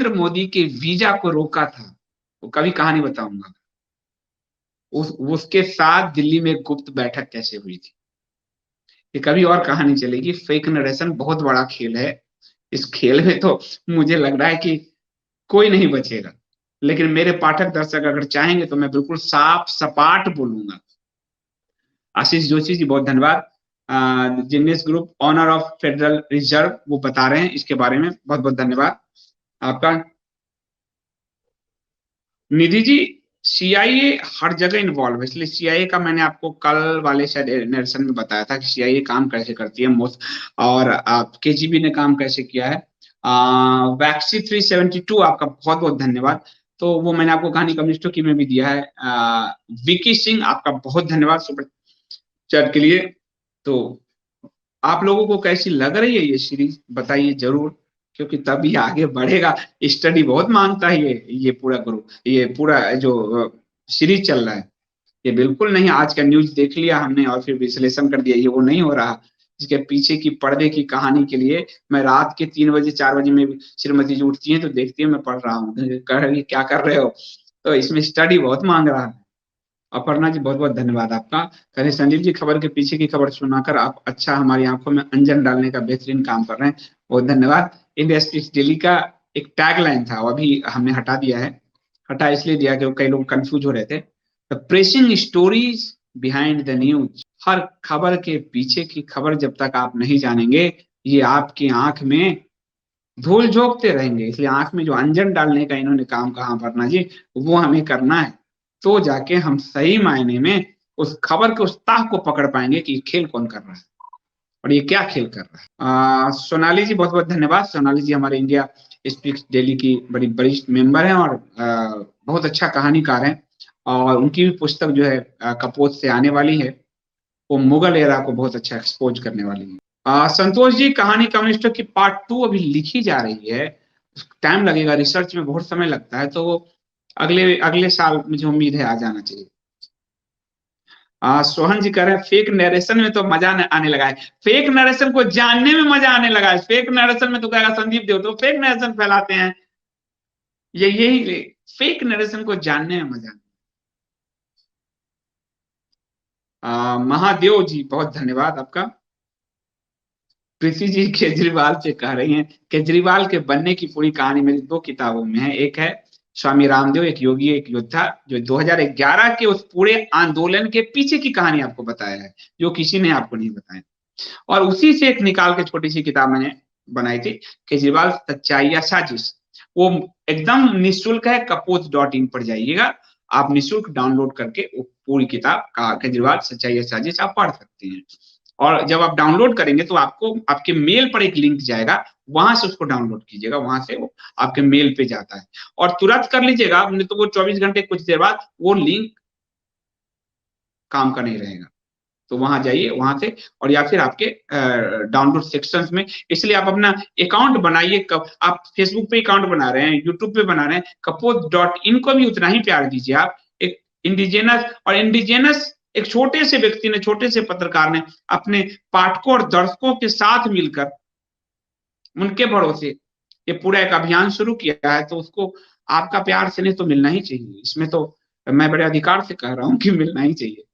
नरेंद्र मोदी के वीजा को रोका था, वो कभी कहानी बताऊंगा। उसके साथ दिल्ली में गुप्त बैठक कैसे हुई थी, ये कभी और कहानी चलेगी। फेक नरेशन बहुत बड़ा खेल है। इस खेल में तो मुझे लग रहा है कि कोई नहीं बचेगा, लेकिन मेरे पाठक दर्शक अगर चाहेंगे तो मैं बिल्कुल साफ सपाट बोलूंगा। आशीष जोशी जी बहुत धन्यवाद। Genius group honour of federal reserve वो बता रहे हैं इसके बारे में, बहुत बहुत धन्यवाद आपका। निधि जी, सीआईए हर जगह इन्वॉल्व है, इसलिए सीआईए का मैंने आपको कल वाले शायद नरेशन में बताया था कि सीआईए काम कैसे करती है मोस्ट, और केजीबी ने काम कैसे किया है। वैक्सी 372 आपका बहुत बहुत धन्यवाद। तो वो मैंने आपको कहानी कम्युनिस्टों की में भी दिया है। विकी सिंह आपका बहुत धन्यवाद सुपर चैट के लिए। तो आप लोगों को कैसी लग रही है ये सीरीज बताइए जरूर, क्योंकि तभी आगे बढ़ेगा। स्टडी बहुत मांगता है ये पूरा ग्रुप, ये पूरा जो सीरीज चल रहा है। ये बिल्कुल नहीं आज का न्यूज देख लिया हमने और फिर विश्लेषण कर दिया, ये वो नहीं हो रहा। इसके पीछे की पर्दे की कहानी के लिए मैं रात के 3 बजे 4 बजे में श्रीमती जी उठती है तो देखती है मैं पढ़ रहा हूँ, कह रही क्या कर रहे हो। तो इसमें स्टडी बहुत मांग रहा है। अपर्णा जी बहुत बहुत धन्यवाद आपका। कहे संजीव जी, खबर के पीछे की खबर सुनाकर आप अच्छा हमारी आंखों में अंजन डालने का बेहतरीन काम कर रहे हैं, बहुत धन्यवाद। इंडिया स्पीक्स डेली का एक टैग लाइन था, वो अभी हमने हटा दिया है। हटा इसलिए दिया कि कई लोग कंफ्यूज हो रहे थे। The pressing stories behind the news, हर खबर के पीछे की खबर जब तक आप नहीं जानेंगे, ये आपकी आंख में धूल झोंकते रहेंगे। इसलिए आंख में जो अंजन डालने का इन्होंने काम कहा अपर्णा जी, वो हमें करना है। तो जाके हम सही मायने में उस खबर के उस ताह को पकड़ पाएंगे कि खेल कौन कर रहा है और ये क्या खेल कर रहा है। सोनाली जी बहुत बहुत धन्यवाद। सोनाली जी हमारे इंडिया स्पीक्स डेली की बड़ी वरिष्ठ मेंबर हैं और बहुत अच्छा कहानीकार हैं, और उनकी भी पुस्तक जो है कपोत से आने वाली है, वो मुगल एरा को बहुत अच्छा एक्सपोज करने वाली है। संतोष जी, कहानी कम्युनिस्टों की पार्ट 2 अभी लिखी जा रही है, टाइम लगेगा, रिसर्च में बहुत समय लगता है, तो वो अगले अगले साल मुझे उम्मीद है आ जाना चाहिए। सोहन जी कह रहे हैं फेक नरेशन में तो मजा आने लगा है, फेक नरेशन को जानने में मजा आने लगा है। फेक नरेशन में तो कहेगा संदीप देव तो फेक नरेशन फैलाते हैं, ये यही फेक नरेशन को जानने में मजा। महादेव जी बहुत धन्यवाद आपका। प्रीति जी केजरीवाल से कह रही हैं, केजरीवाल के बनने की पूरी कहानी मेरी 2 किताबों में है। एक है स्वामी रामदेव एक योगी एक योद्धा, जो 2011 के उस पूरे आंदोलन के पीछे की कहानी आपको बताया है, जो किसी ने आपको नहीं बताया। और उसी से एक निकाल के छोटी सी किताब मैंने बनाई थी, केजरीवाल सच्चाई या साजिश। वो एकदम निःशुल्क है, कपोज.in पर जाइएगा, आप निःशुल्क डाउनलोड करके वो पूरी किताब का केजरीवाल सच्चाई या साजिश आप पढ़ सकते हैं। और जब आप डाउनलोड करेंगे तो आपको आपके मेल पर एक लिंक जाएगा, वहां से उसको डाउनलोड कीजिएगा, वहां से वो आपके मेल पे जाता है और तुरंत कर लीजिएगा, नहीं तो वो 24 घंटे कुछ देर बाद वो लिंक काम का नहीं रहेगा। तो वहां जाइए वहां से, और या फिर आपके डाउनलोड सेक्शंस में, इसलिए आप अपना अकाउंट बनाइए। आप फेसबुक पे अकाउंट बना रहे हैं, यूट्यूब पे बना रहे हैं, कपोज.in को भी उतना ही प्यार दीजिए आप। एक इंडिजिनस एक छोटे से व्यक्ति ने, छोटे से पत्रकार ने अपने पाठकों और दर्शकों के साथ मिलकर उनके भरोसे ये पूरा एक अभियान शुरू किया है, तो उसको आपका प्यार से नहीं तो मिलना ही चाहिए। इसमें तो मैं बड़े अधिकार से कह रहा हूँ कि मिलना ही चाहिए।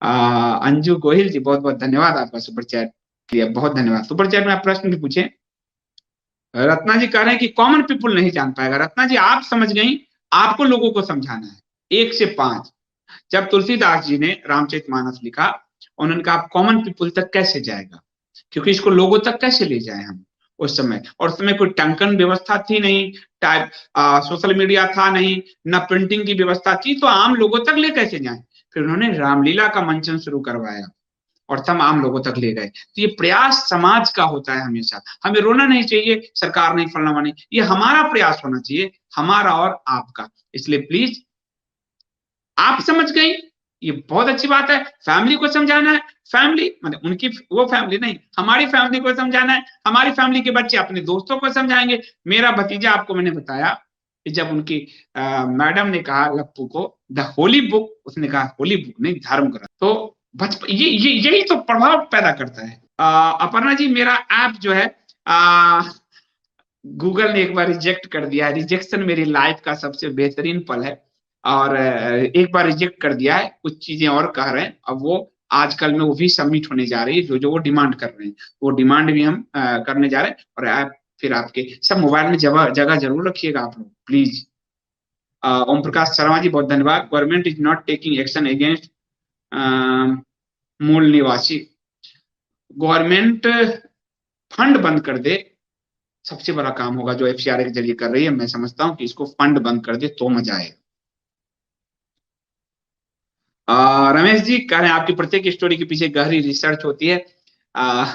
अंजू गोहिल जी बहुत बहुत धन्यवाद आपका सुपर चैट के लिए, बहुत धन्यवाद। सुपर चैट में आप प्रश्न भी पूछे। रत्ना जी कह रहे हैं कि कॉमन पीपुल नहीं जान पाएगा। रत्ना जी आप समझ गई, आपको लोगों को समझाना है 1 से 5। जब तुलसीदास जी ने रामचरितमानस लिखा, उन्होंने कहा कॉमन पीपुल तक कैसे जाएगा, क्योंकि इसको लोगों तक कैसे ले जाए हम उस समय। और उस समय कोई टंकन व्यवस्था थी नहीं, टाइप सोशल मीडिया था नहीं, न प्रिंटिंग की व्यवस्था थी, तो आम लोगों तक ले कैसे जाए। फिर उन्होंने रामलीला का मंचन शुरू करवाया और तब आम लोगों तक ले गए। तो ये प्रयास समाज का होता है हमेशा, हमें रोना नहीं चाहिए सरकार नहीं फलना नहीं, ये हमारा प्रयास होना चाहिए, हमारा और आपका। इसलिए प्लीज आप समझ गई, ये बहुत अच्छी बात है। फैमिली को समझाना है, फैमिली मतलब उनकी वो फैमिली नहीं, हमारी फैमिली को समझाना है, हमारी फैमिली के बच्चे अपने दोस्तों को समझाएंगे। मेरा भतीजा आपको मैंने बताया कि जब उनकी मैडम ने कहा लप्पू को द होली बुक, उसने कहा होली बुक नहीं धर्म ग्रंथ, तो बचपन ये यही तो प्रभाव पैदा करता है। अपर्णा जी मेरा ऐप जो है गूगल ने एक बार रिजेक्ट कर दिया है। रिजेक्शन मेरी लाइफ का सबसे बेहतरीन पल है। और एक बार रिजेक्ट कर दिया है, कुछ चीजें और कह रहे हैं, अब वो आजकल में वो भी सबमिट होने जा रही है, जो जो वो डिमांड कर रहे हैं, वो डिमांड भी हम करने जा रहे हैं। और आप फिर आपके सब मोबाइल में जगह जगह जरूर रखिएगा आप लोग प्लीज। ओम प्रकाश शर्मा जी बहुत धन्यवाद। Government is not taking action against मूल निवासी। गवर्नमेंट फंड बंद कर दे, सबसे बड़ा काम होगा जो एफसीआर के जरिए कर रही है। मैं समझता हूं कि इसको फंड बंद कर दे तो मजा आएगा। रमेश जी कह रहे हैं आपकी प्रत्येक स्टोरी के पीछे गहरी रिसर्च होती है। आ,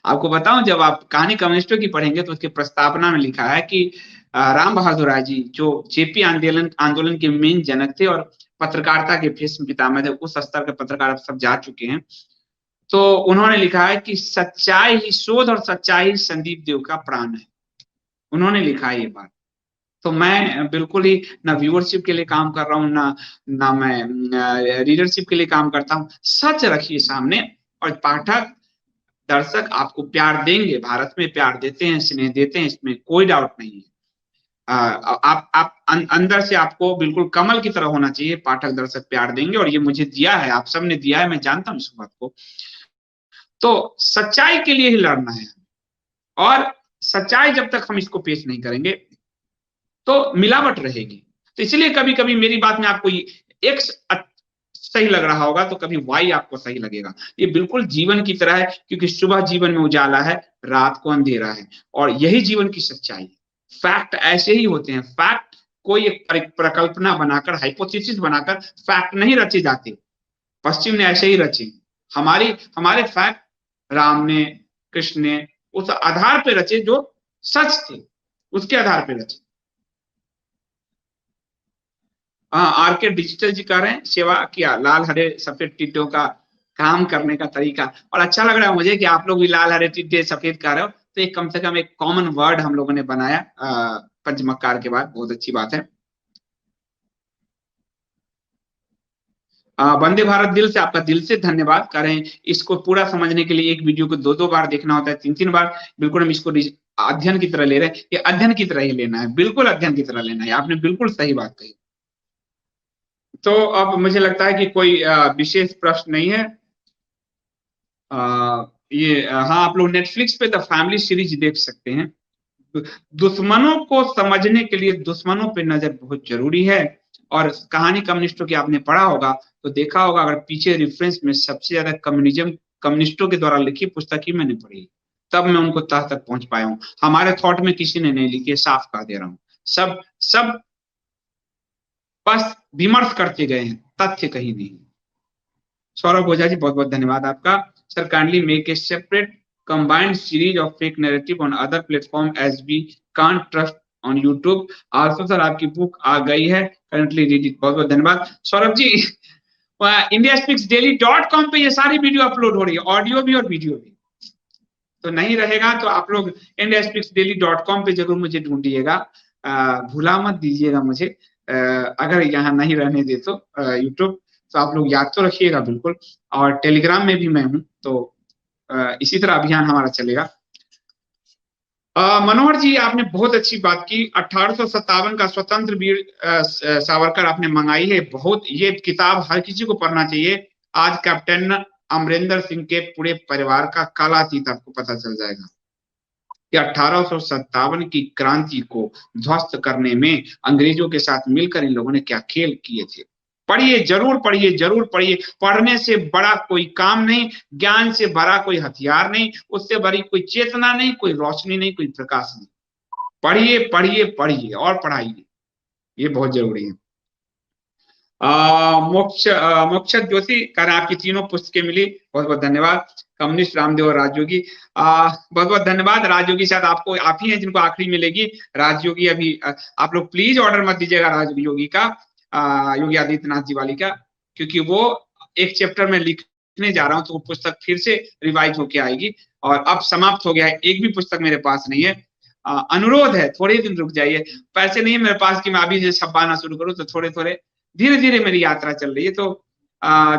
आपको बताऊं, जब आप कहानी कम्युनिस्टों की पढ़ेंगे तो उसके प्रस्तावना में लिखा है कि राम बहादुर राय जी जो जेपी आंदोलन आंदोलन के मेन जनक थे और पत्रकारिता के भीष्म पितामह थे, उस स्तर के पत्रकार सब जा चुके हैं। तो उन्होंने लिखा है कि सच्चाई ही शोध और सच्चाई ही संदीप देव का प्राण है। उन्होंने लिखा है ये बात। तो मैं बिल्कुल ही ना व्यूअरशिप के लिए काम कर रहा हूँ, ना ना मैं रीडरशिप के लिए काम करता हूँ। सच रखिए सामने, और पाठक दर्शक आपको प्यार देंगे, भारत में प्यार देते हैं, स्नेह देते हैं, इसमें कोई डाउट नहीं है। आप अंदर से आपको बिल्कुल कमल की तरह होना चाहिए, पाठक दर्शक प्यार देंगे, और ये मुझे दिया है, आप सबने दिया है, मैं जानता हूँ इस बात को। तो सच्चाई के लिए ही लड़ना है, और सच्चाई जब तक हम इसको पेश नहीं करेंगे तो मिलावट रहेगी। तो इसलिए कभी कभी मेरी बात में आपको एक्स सही लग रहा होगा तो कभी वाई आपको सही लगेगा। ये बिल्कुल जीवन की तरह है, क्योंकि सुबह जीवन में उजाला है, रात को अंधेरा है, और यही जीवन की सच्चाई है। फैक्ट ऐसे ही होते हैं। फैक्ट कोई एक प्रकल्पना बनाकर, हाइपोथेसिस बनाकर फैक्ट नहीं रचे जाते। पश्चिम ने ऐसे ही रचे। हमारे फैक्ट राम ने, कृष्ण ने उस आधार पे रचे जो सच थे, उसके आधार पे रचे। हाँ, आर के डिजिटल जी कह रहे हैं सेवा किया लाल हरे सफेद टिड्डों का काम करने का तरीका। और अच्छा लग रहा है मुझे कि आप लोग भी लाल हरे टिड्डे सफेद कह रहे हो, तो एक कम से कम एक कॉमन वर्ड हम लोगों ने बनाया पंचमक्कार के बाद, बहुत अच्छी बात है। वंदे भारत दिल से आपका दिल से धन्यवाद कर रहे हैं। इसको पूरा समझने के लिए एक वीडियो को दो दो बार देखना होता है, तीन तीन बार। बिल्कुल हम इसको अध्ययन की तरह ले रहे हैं, ये अध्ययन की तरह ही लेना है, बिल्कुल अध्ययन की तरह लेना है। आपने बिल्कुल सही बात कही। तो अब मुझे लगता है कि कोई विशेष प्रश्न नहीं है। हाँ, आप लोग नेटफ्लिक्स पे द फैमिली सीरीज देख सकते हैं। दुश्मनों को समझने के लिए दुश्मनों पे नजर बहुत जरूरी है। और कहानी कम्युनिस्टों की आपने पढ़ा होगा तो देखा होगा, अगर पीछे रेफरेंस में सबसे ज्यादा कम्युनिज्म कम्युनिस्टों के द्वारा लिखी पुस्तक ही मैंने पढ़ी, तब मैं उनको तह तक पहुंच पाया हूँ। हमारे थॉट में किसी ने नहीं लिखी है, साफ कह दे रहा हूँ। सब सब बस विमर्श करते गए हैं, तथ्य कहीं नहीं। सौरभ ओझा जी बहुत बहुत धन्यवाद आपका। Sir kindly make a separate combined series of fake narrative on other platform as we can't trust on YouTube. Also sir आपकी बुक आ गई है, currently read it। बहुत बहुत धन्यवाद सौरभ जी। indiaspeaksdaily.com पे ये सारी वीडियो अपलोड हो रही है, ऑडियो भी और वीडियो भी। तो नहीं रहेगा तो आप लोग indiaspeaksdaily.com पे जरूर मुझे ढूंढिएगा, भूला मत दीजिएगा मुझे। अगर यहाँ नहीं रहने दे तो यूट्यूब, तो आप लोग याद तो रखिएगा बिल्कुल। और टेलीग्राम में भी मैं हूँ, तो इसी तरह अभियान हमारा चलेगा। मनोहर जी आपने बहुत अच्छी बात की। 1857 का स्वतंत्र वीर सावरकर आपने मंगाई है, बहुत ये किताब हर किसी को पढ़ना चाहिए। आज कैप्टन अमरिंदर सिंह के पूरे परिवार का कालातीत आपको पता चल जाएगा कि 1857 की क्रांति को ध्वस्त करने में अंग्रेजों के साथ मिलकर इन लोगों ने क्या खेल किए थे। पढ़िए, जरूर पढ़िए, जरूर पढ़िए। पढ़ने से बड़ा कोई काम नहीं, ज्ञान से बड़ा कोई हथियार नहीं, उससे बड़ी कोई चेतना नहीं, कोई रोशनी नहीं, कोई प्रकाश नहीं। पढ़िए पढ़िए पढ़िए और पढ़ाइए, ये बहुत जरूरी है। मोक्ष जोशी कर आपकी तीनों पुस्तकें मिली, बहुत बहुत धन्यवाद। कम्युनिस्ट रामदेव और राजयोगी, बहुत बहुत धन्यवाद। राजयोगी शायद आपको, आप ही हैं जिनको आखिरी मिलेगी। राजयोगी अभी आप लोग प्लीज ऑर्डर मत दीजिएगा राजयोगी का, योगी आदित्यनाथ जी वाली का, क्योंकि वो एक चैप्टर में लिखने जा रहा हूँ, तो वो पुस्तक फिर से रिवाइज होके आएगी, और अब समाप्त हो गया है, एक भी पुस्तक मेरे पास नहीं है। अनुरोध है थोड़े दिन रुक जाइए, पैसे नहीं है मेरे पास कि मैं अभी से छपाना शुरू करूँ, तो थोड़े थोड़े धीरे धीरे मेरी यात्रा चल रही है। तो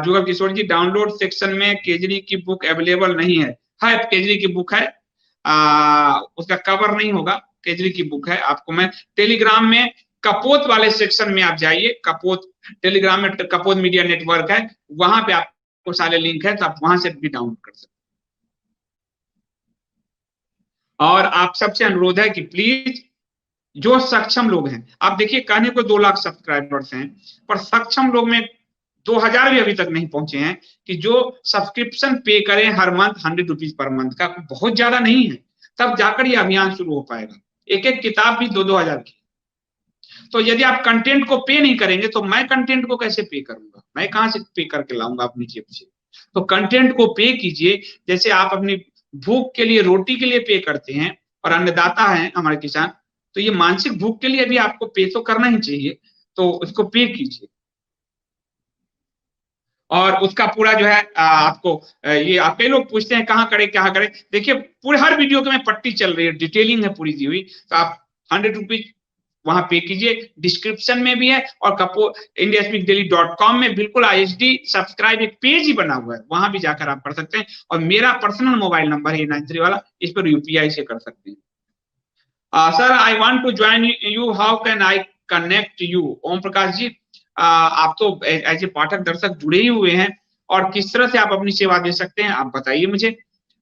जुगल किशोर जी डाउनलोड सेक्शन में केजरी की बुक अवेलेबल नहीं है। केजरी की बुक है, उसका कवर नहीं होगा, केजरी की बुक है, आपको मैं टेलीग्राम में कपोत वाले सेक्शन में आप जाइए, कपोत टेलीग्राम में कपोत मीडिया नेटवर्क है, वहां पे आपको सारे लिंक है, तो आप वहां से भी डाउनलोड कर सकते हैं। और आप सबसे अनुरोध है कि प्लीज जो सक्षम लोग हैं, आप देखिए कहने को 2 लाख सब्सक्राइबर्स हैं, पर सक्षम लोग में 2000 भी अभी तक नहीं पहुंचे हैं कि जो सब्सक्रिप्शन पे करें हर मंथ 100 रुपीज पर मंथ का, बहुत ज्यादा नहीं है, तब जाकर ये अभियान शुरू हो पाएगा। एक एक किताब भी 2-2 हजार की। तो यदि आप कंटेंट को पे नहीं करेंगे तो मैं कंटेंट को कैसे पे करूंगा, मैं कहां से पे करके लाऊंगा अपनी जेब से। तो कंटेंट को पे कीजिए, जैसे आप अपनी भूख के लिए, रोटी के लिए पे करते हैं, और अन्नदाता है हमारे किसान, तो ये मानसिक भूख के लिए भी आपको पे तो करना ही चाहिए, तो उसको पे कीजिए। और उसका पूरा जो है आपको ये आप कई लोग पूछते हैं कहाँ करें क्या करें, देखिए पूरे हर वीडियो के में पट्टी चल रही है, डिटेलिंग है पूरी दी हुई, तो आप 100 रुपीज वहां पे कीजिए, डिस्क्रिप्शन में भी है, और indiaspeakdaily.com में बिल्कुल ISD सब्सक्राइब एक पेज ही बना हुआ है, वहां भी जाकर आप कर सकते हैं। और मेरा पर्सनल मोबाइल नंबर है 93 वाला, इस पर UPI से कर सकते हैं। Sir I want to join you, how can I connect you? Om Prakash ji, आप तो एज ए पाठक दर्शक जुड़े ही हुए हैं, और किस तरह से आप अपनी सेवा दे सकते हैं आप बताइए मुझे,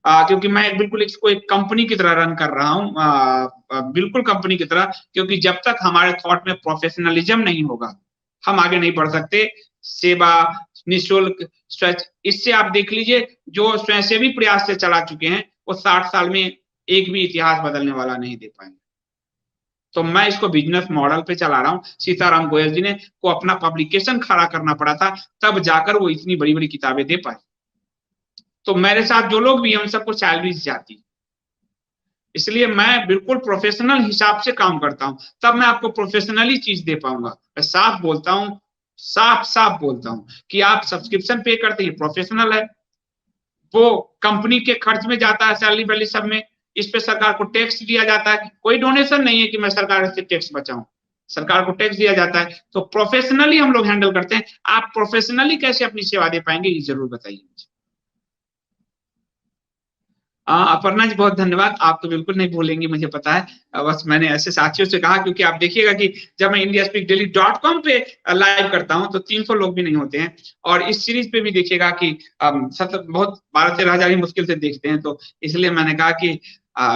क्योंकि मैं बिल्कुल इसको एक कंपनी की तरह रन कर रहा हूँ, बिल्कुल कंपनी की तरह, क्योंकि जब तक हमारे थॉट में प्रोफेशनलिज्म नहीं होगा हम आगे नहीं बढ़ सकते। सेवा निःशुल्क स्वच्छ, इससे आप देख लीजिए जो स्वयंसेवी प्रयास से चला चुके हैं वो 60 साल में एक भी इतिहास बदलने वाला नहीं दे पाएंगे। तो मैं इसको बिजनेस मॉडल पे चला रहा हूँ। सीताराम गोयल जी ने को अपना पब्लिकेशन खड़ा करना पड़ा था, तब जाकर वो इतनी बड़ी बड़ी किताबें दे पाए। तो मेरे साथ जो लोग भी हैं उन सबको सैलरीज जाती, इसलिए मैं बिल्कुल प्रोफेशनल हिसाब से काम करता हूं, तब मैं आपको प्रोफेशनली चीज दे पाऊंगा। मैं साफ बोलता हूं, साफ साफ बोलता हूं कि आप सब्सक्रिप्शन पे करते हैं प्रोफेशनल है, वो कंपनी के खर्च में जाता है, सैलरी वैली सब में, इस पे सरकार को टैक्स दिया जाता है, कोई डोनेशन नहीं है कि मैं सरकार से टैक्स बचाऊं, सरकार को टैक्स दिया जाता है। तो प्रोफेशनली हम लोग हैंडल करते हैं। आप प्रोफेशनली कैसे अपनी सेवा दे पाएंगे ये जरूर बताइए मुझे। अपर्णा जी बहुत धन्यवाद, आप तो बिल्कुल नहीं भूलेंगे मुझे पता है, बस मैंने ऐसे साथियों से कहा, क्योंकि आप देखिएगा कि जब मैं indiaspeakdaily.com पे लाइव करता हूं तो 300 लोग भी नहीं होते हैं, और इस सीरीज पे भी देखिएगा कि बहुत 12-13 हजार ही मुश्किल से देखते हैं, तो इसलिए मैंने कहा कि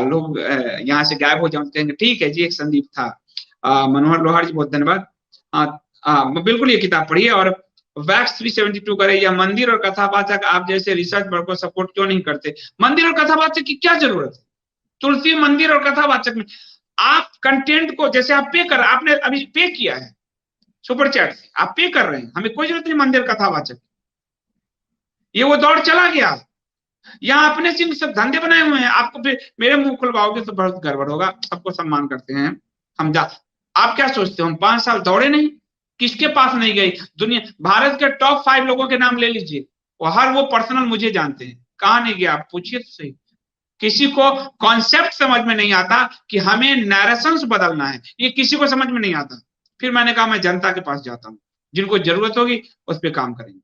लोग यहाँ से गायब हो जाते हैं। ठीक है जी, एक संदीप था, मनोहर लोहार जी बहुत धन्यवाद। बिल्कुल ये किताब पढ़िए, और वैक्स 372 करे, या मंदिर और कथावाचक आप जैसे रिसर्च वर्क को सपोर्ट क्यों नहीं करते? मंदिर और कथावाचक की क्या जरूरत है? तुलसी मंदिर और कथावाचक में आप कंटेंट को, जैसे आप पे कर, आपने अभी पे किया है सुपर चैट से, आप पे कर रहे हैं, हमें कोई जरूरत नहीं मंदिर कथावाचक, ये वो दौड़ चला गया। यहाँ अपने सिंह सब धंधे बनाए हुए हैं, आपको फिर मेरे मुंह खुलवाओगे तो बहुत गड़बड़ होगा। सबको सम्मान करते हैं हम, जा आप क्या सोचते हो हम 5 साल दौड़े नहीं? किसके पास नहीं गई दुनिया? भारत के टॉप 5 लोगों के नाम ले लीजिए, और हर वो पर्सनल मुझे जानते हैं, कहाँ नहीं गया आप पूछिए तो सही। किसी को कॉन्सेप्ट समझ में नहीं आता कि हमें नैरेशंस बदलना है, ये किसी को समझ में नहीं आता। फिर मैंने कहा मैं जनता के पास जाता हूँ, जिनको जरूरत होगी उस पर काम करेंगे।